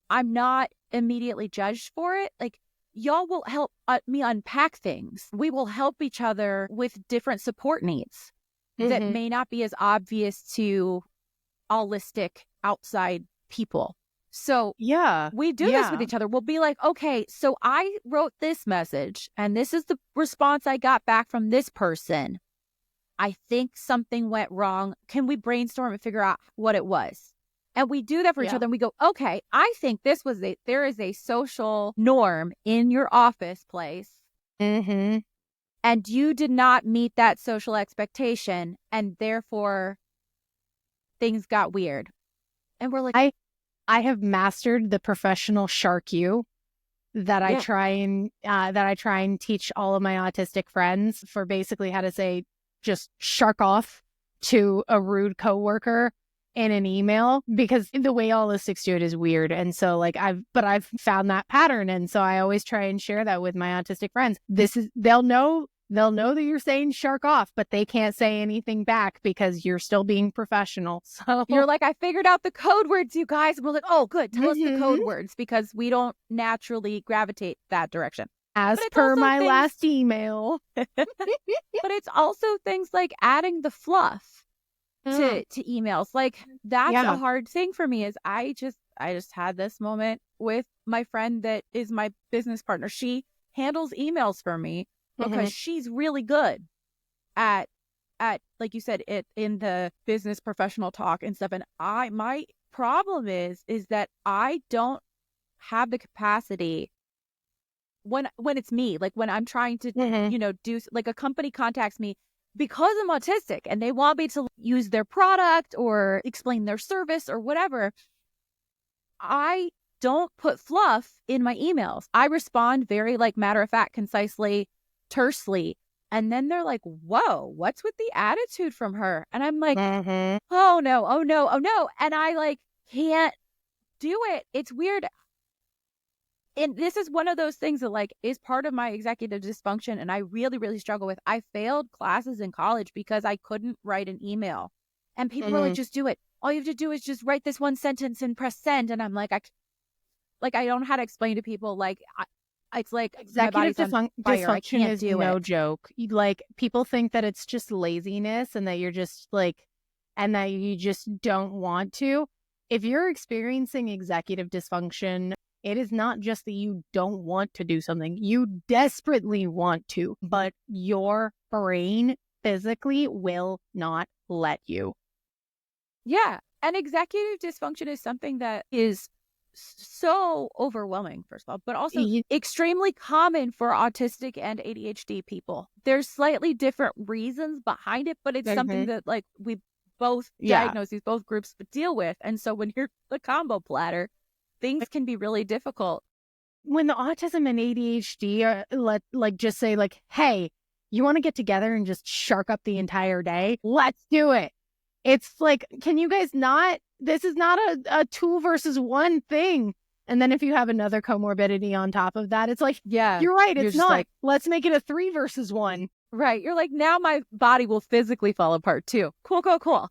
I'm not immediately judged for it. Like y'all will help me unpack things. We will help each other with different support needs that may not be as obvious to allistic outside people. So we do this with each other. We'll be like, okay, so I wrote this message and this is the response I got back from this person. I think something went wrong. Can we brainstorm and figure out what it was? And we do that for each other. And we go, okay, I think there is a social norm in your office place. And you did not meet that social expectation. And therefore things got weird. And we're like, I have mastered the professional shark you that I try and teach all of my autistic friends for basically how to say just shark off to a rude coworker in an email, because the way Aulistics do it is weird. And so like I've found that pattern. And so I always try and share that with my autistic friends. They'll know that you're saying shark off, but they can't say anything back because you're still being professional. So you're like, I figured out the code words, you guys. And we're like, oh, good. Tell us the code words, because we don't naturally gravitate that direction. As per my last email. But it's also things like adding the fluff to emails. Like that's a hard thing for me. Is I just had this moment with my friend that is my business partner. She handles emails for me because she's really good at like you said, it in the business professional talk and stuff. And my problem is that I don't have the capacity when it's me, like when I'm trying to, do like a company contacts me because I'm autistic and they want me to use their product or explain their service or whatever. I don't put fluff in my emails. I respond very like matter of fact, concisely, tersely. And then they're like, whoa, what's with the attitude from her? And I'm like, oh no. And I like can't do it. It's weird. And this is one of those things that like is part of my executive dysfunction. And I really, really struggle with. I failed classes in college because I couldn't write an email. And people were like, just do it. All you have to do is just write this one sentence and press send. And I'm like, I don't know how to explain to people. Like, it's like executive dysfunction is no it. Joke. Like people think that it's just laziness and that you're just like, and that you just don't want to. If you're experiencing executive dysfunction, it is not just that you don't want to do something. You desperately want to, but your brain physically will not let you. Yeah. And executive dysfunction is something that is so overwhelming, first of all, but also extremely common for autistic and ADHD people. There's slightly different reasons behind it, but it's something that like we both diagnose these both groups deal with. And so when you're the combo platter, things can be really difficult. When the autism and ADHD are just say like, hey, you want to get together and just shark up the entire day? Let's do it. It's like, can you guys not? This is not a 2 versus 1 thing. And then if you have another comorbidity on top of that, it's like, you're right. It's not. Like, let's make it a 3 versus 1. Right. You're like, now my body will physically fall apart too. Cool.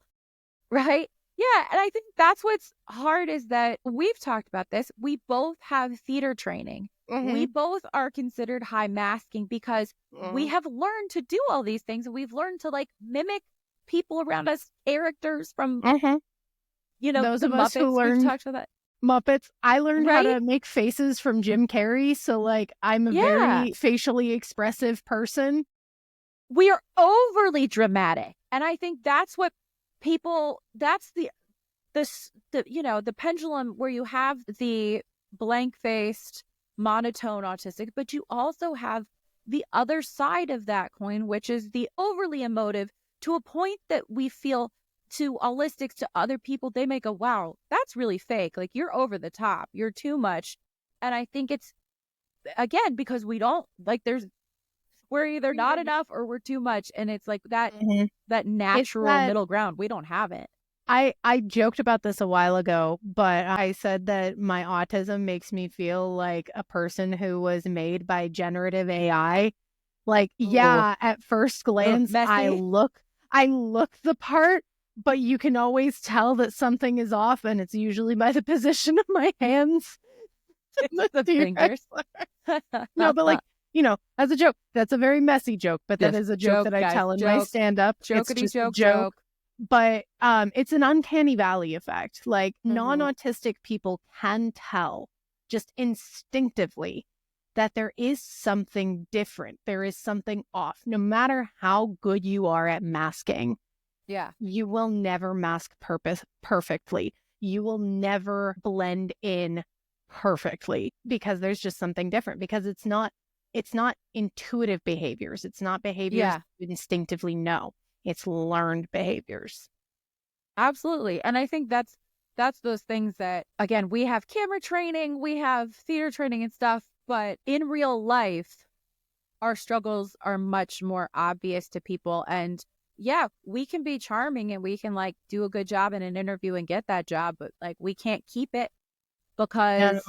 Right. Yeah. And I think that's what's hard is that we've talked about this. We both have theater training. We both are considered high masking because we have learned to do all these things. And we've learned to like mimic people around us, characters from, those of Muppets. us who learned talked about that. Muppets. I learned how to make faces from Jim Carrey. So like, I'm a very facially expressive person. We are overly dramatic. And I think that's what that's the pendulum where you have the blank-faced, monotone autistic, but you also have the other side of that coin, which is the overly emotive to a point that we feel to holistics, to other people, they may go, wow, that's really fake. Like, you're over the top. You're too much. And I think it's, again, because we don't, like, we're either not enough or we're too much. And it's like that natural middle ground. We don't have it. I joked about this a while ago, but I said that my autism makes me feel like a person who was made by generative AI. Like, yeah, at first glance, I look the part, but you can always tell that something is off, and it's usually by the position of my hands. The fingers. No, but like, as a joke, that's a very messy joke, but that is a joke that I tell in my stand-up. It's just a joke. But it's an uncanny valley effect. Like, non-autistic people can tell just instinctively that there is something different. There is something off. No matter how good you are at masking, you will never mask perfectly. You will never blend in perfectly because there's just something different, because it's not intuitive behaviors. It's not behaviors you instinctively know. It's learned behaviors. Absolutely. And I think that's those things that, again, we have camera training, we have theater training and stuff, but in real life, our struggles are much more obvious to people. And yeah, we can be charming and we can like do a good job in an interview and get that job, but like we can't keep it because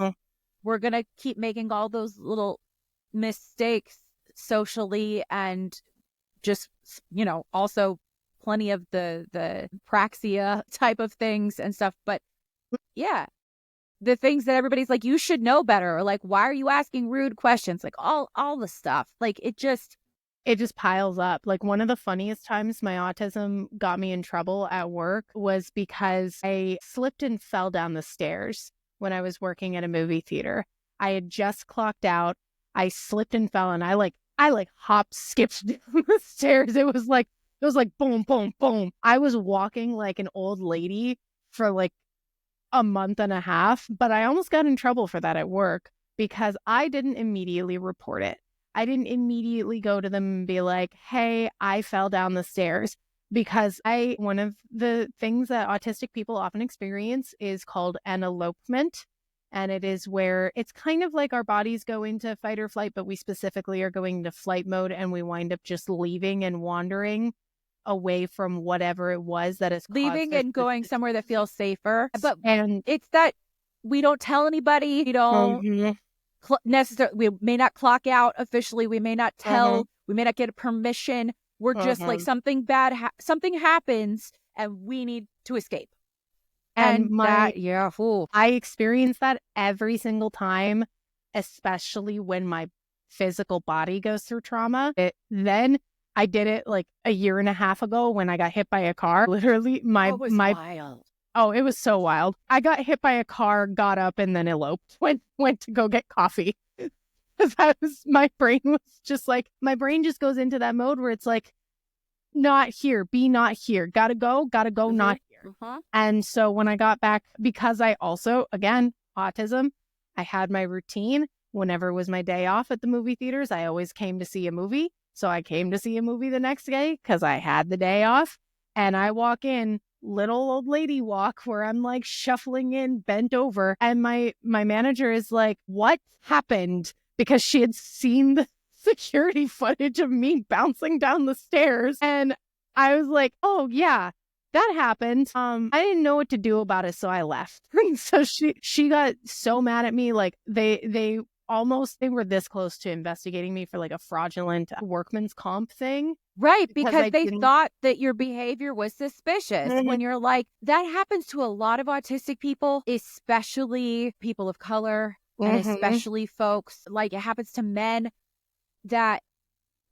we're going to keep making all those little mistakes socially, and just, also plenty of the praxia type of things and stuff. But yeah, the things that everybody's like, you should know better, or like, why are you asking rude questions? Like all the stuff, like it just piles up. Like, one of the funniest times my autism got me in trouble at work was because I slipped and fell down the stairs when I was working at a movie theater. I had just clocked out. I slipped and fell, and I hop skipped down the stairs. It was like boom, boom, boom. I was walking like an old lady for like a month and a half, but I almost got in trouble for that at work because I didn't immediately report it. I didn't immediately go to them and be like, hey, I fell down the stairs, because one of the things that autistic people often experience is called an elopement. And it is where it's kind of like our bodies go into fight or flight, but we specifically are going into flight mode, and we wind up just leaving and wandering away from whatever it was that is leaving and going somewhere that feels safer. But it's that we don't tell anybody. We don't necessarily. We may not clock out officially. We may not tell. We may not get permission. We're just like, something bad, something happens, and we need to escape. And I experience that every single time, especially when my physical body goes through trauma. Then I did it like a year and a half ago when I got hit by a car. Literally, wild. Oh, it was so wild. I got hit by a car, got up, and then eloped. Went to go get coffee. My brain was just like, my brain just goes into that mode where it's like, not here, be not here. Gotta go, not here. And so when I got back, because I also, again, autism, I had my routine. Whenever it was my day off at the movie theaters, I always came to see a movie. So I came to see a movie the next day because I had the day off. And I walk in, little old lady walk, where I'm like shuffling in, bent over. And my manager is like, what happened? Because she had seen the security footage of me bouncing down the stairs. And I was like, oh yeah, that happened. I didn't know what to do about it, so I left. So she got so mad at me. Like they were this close to investigating me for like a fraudulent workman's comp thing. Right, because they thought that your behavior was suspicious. When you're like, that happens to a lot of autistic people, especially people of color, and especially folks, like it happens to men, that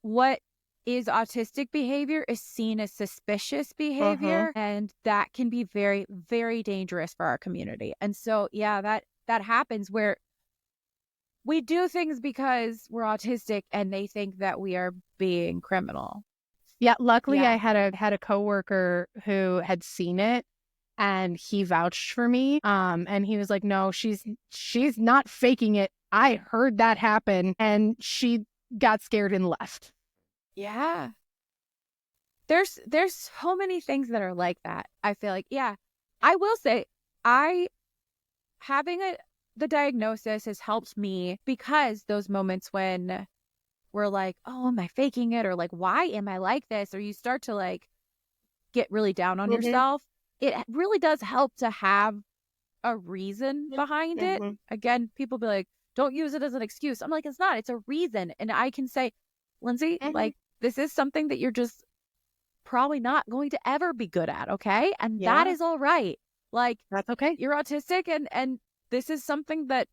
what is autistic behavior is seen as suspicious behavior, and that can be very, very dangerous for our community. And so, yeah, that happens where we do things because we're autistic and they think that we are being criminal. Yeah, luckily I had a coworker who had seen it, and he vouched for me. And he was like, no, she's not faking it. I heard that happen. And she got scared and left. Yeah. there's so many things that are like that. I feel like, yeah, I will say having the diagnosis has helped me, because those moments when we're like, oh, am I faking it? Or like, why am I like this? Or you start to like get really down on yourself. It really does help to have a reason behind it. Again, people be like, don't use it as an excuse. I'm like, it's not, it's a reason. And I can say, Lindsey, like, this is something that you're just probably not going to ever be good at. Okay. And that is all right. Like, that's okay. You're autistic, and this is something that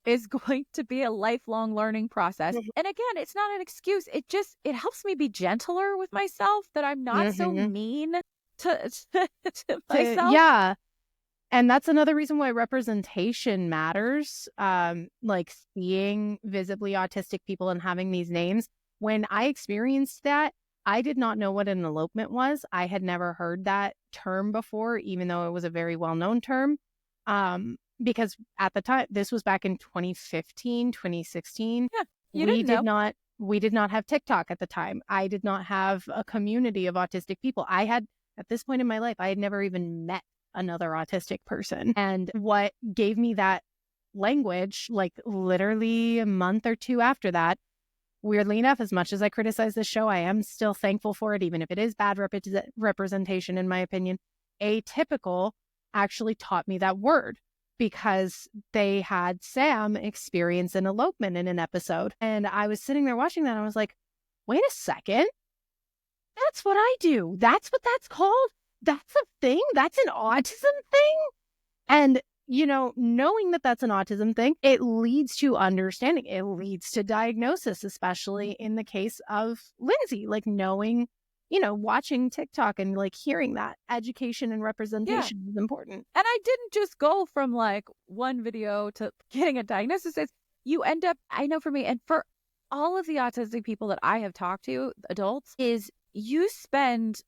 is going to be a lifelong learning process. And again, it's not an excuse. It helps me be gentler with myself, that I'm not so mean to myself. Yeah. And that's another reason why representation matters. Like seeing visibly autistic people and having these names. When I experienced that, I did not know what an elopement was. I had never heard that term before, even though it was a very well-known term. Because at the time, this was back in 2015, 2016. Yeah, We did not have TikTok at the time. I did not have a community of autistic people. At this point in my life, I had never even met another autistic person. And what gave me that language, like literally a month or two after that, weirdly enough, as much as I criticize this show, I am still thankful for it, even if it is bad representation, in my opinion. Atypical actually taught me that word, because they had Sam experience an elopement in an episode. And I was sitting there watching that, and I was like, wait a second. That's what I do. That's what that's called. That's a thing. That's an autism thing. And, knowing that that's an autism thing, it leads to understanding. It leads to diagnosis, especially in the case of Lindsey, like knowing, watching TikTok and like hearing that education and representation is important. And I didn't just go from like one video to getting a diagnosis. You end up, I know for me, and for all of the autistic people that I have talked to, adults, is you spend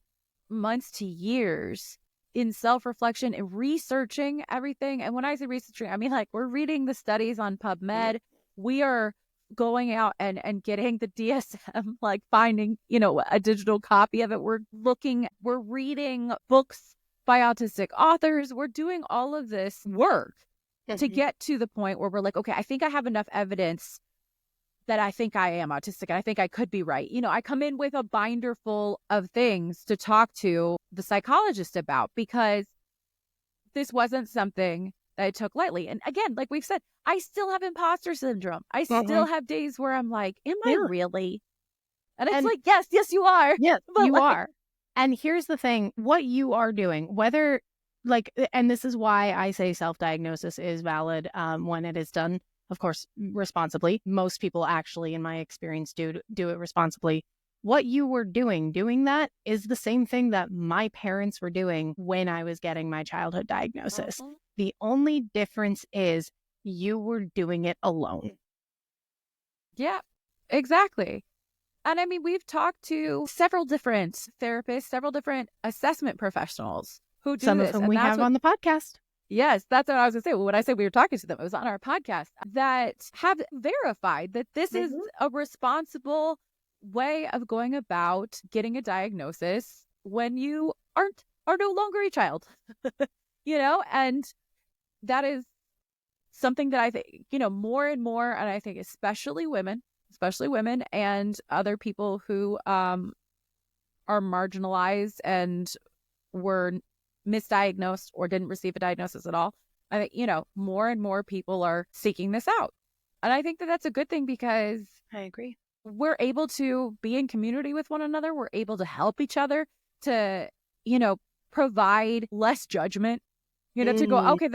months to years in self-reflection and researching everything. And when I say researching, I mean like we're reading the studies on PubMed. We are going out and getting the DSM, like finding, a digital copy of it. We're reading books by autistic authors. We're doing all of this work to get to the point where we're like, okay, I think I have enough evidence that I think I am autistic, and I think I could be right. I come in with a binder full of things to talk to the psychologist about, because this wasn't something that I took lightly. And again, like we've said, I still have imposter syndrome. I still have days where I'm like, am I really? And it's like, yes, you are. Yes, you are. And here's the thing, what you are doing, whether and this is why I say self-diagnosis is valid when it is done, of course, responsibly. Most people actually, in my experience, do it responsibly. What you were doing that is the same thing that my parents were doing when I was getting my childhood diagnosis. The only difference is you were doing it alone. Yeah, exactly. And I mean, we've talked to several different therapists, several different assessment professionals who do some this. Of whom we have on the podcast. Yes, that's what I was going to say. Well, when I say we were talking to them, it was on our podcast, that have verified that this is a responsible way of going about getting a diagnosis when you are no longer a child, and that is something that I think, more and more, and I think especially women and other people who are marginalized and were misdiagnosed or didn't receive a diagnosis at all. I think, more and more people are seeking this out. And I think that that's a good thing, because I agree. We're able to be in community with one another. We're able to help each other to, provide less judgment, to go, okay,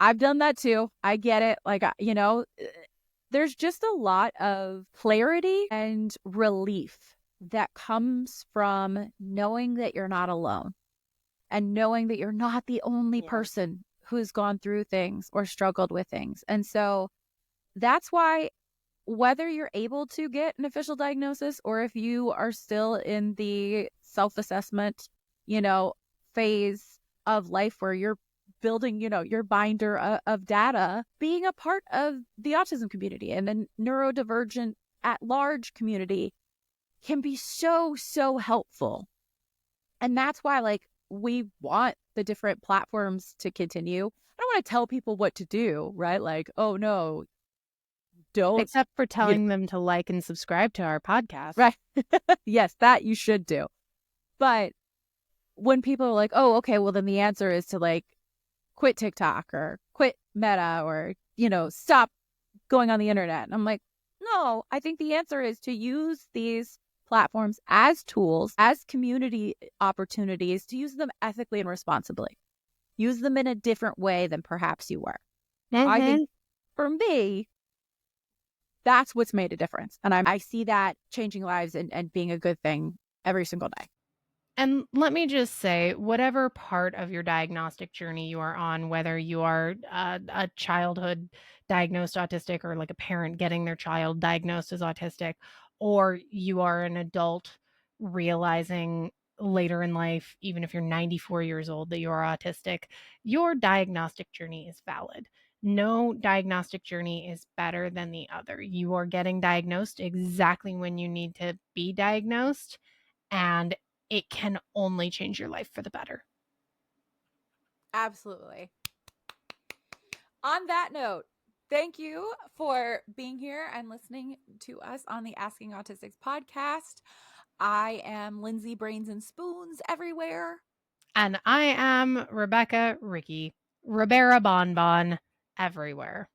I've done that too. I get it. Like, there's just a lot of clarity and relief that comes from knowing that you're not alone. And knowing that you're not the only person who's gone through things or struggled with things. And so that's why, whether you're able to get an official diagnosis or if you are still in the self-assessment, phase of life where you're building, your binder of data, being a part of the autism community and the neurodivergent at large community can be so, so helpful. And that's why, like, we want the different platforms to continue. I don't want to tell people what to do, right? Like, oh no, don't. Except for telling them to like and subscribe to our podcast. Right. Yes, that you should do. But when people are like, oh, okay, well, then the answer is to like quit TikTok or quit Meta or, stop going on the internet. And I'm like, no, I think the answer is to use these platforms as tools, as community opportunities, to use them ethically and responsibly. Use them in a different way than perhaps you were. Mm-hmm. I think for me, that's what's made a difference. And I see that changing lives and being a good thing every single day. And let me just say, whatever part of your diagnostic journey you are on, whether you are a childhood diagnosed autistic or like a parent getting their child diagnosed as autistic, or you are an adult realizing later in life, even if you're 94 years old, that you're autistic, your diagnostic journey is valid. No diagnostic journey is better than the other. You are getting diagnosed exactly when you need to be diagnosed, and it can only change your life for the better. Absolutely. On that note, thank you for being here and listening to us on the Asking Autistics podcast. I am Lindsey Brains and Spoons everywhere. And I am Rebecca Riki, Ribera Bonbon everywhere.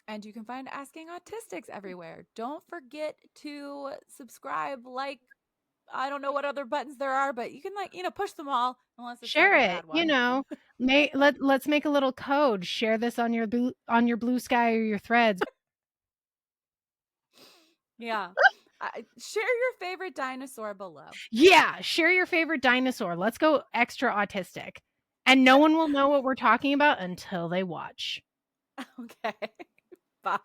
And you can find Asking Autistics everywhere. Don't forget to subscribe, like, I don't know what other buttons there are, but you can push them all unless it's share like a it. bad one. Let's make a little code. Share this on your Blue Sky or your Threads. Yeah. Share your favorite dinosaur below. Yeah, share your favorite dinosaur. Let's go extra autistic. And no one will know what we're talking about until they watch. Okay. Bye.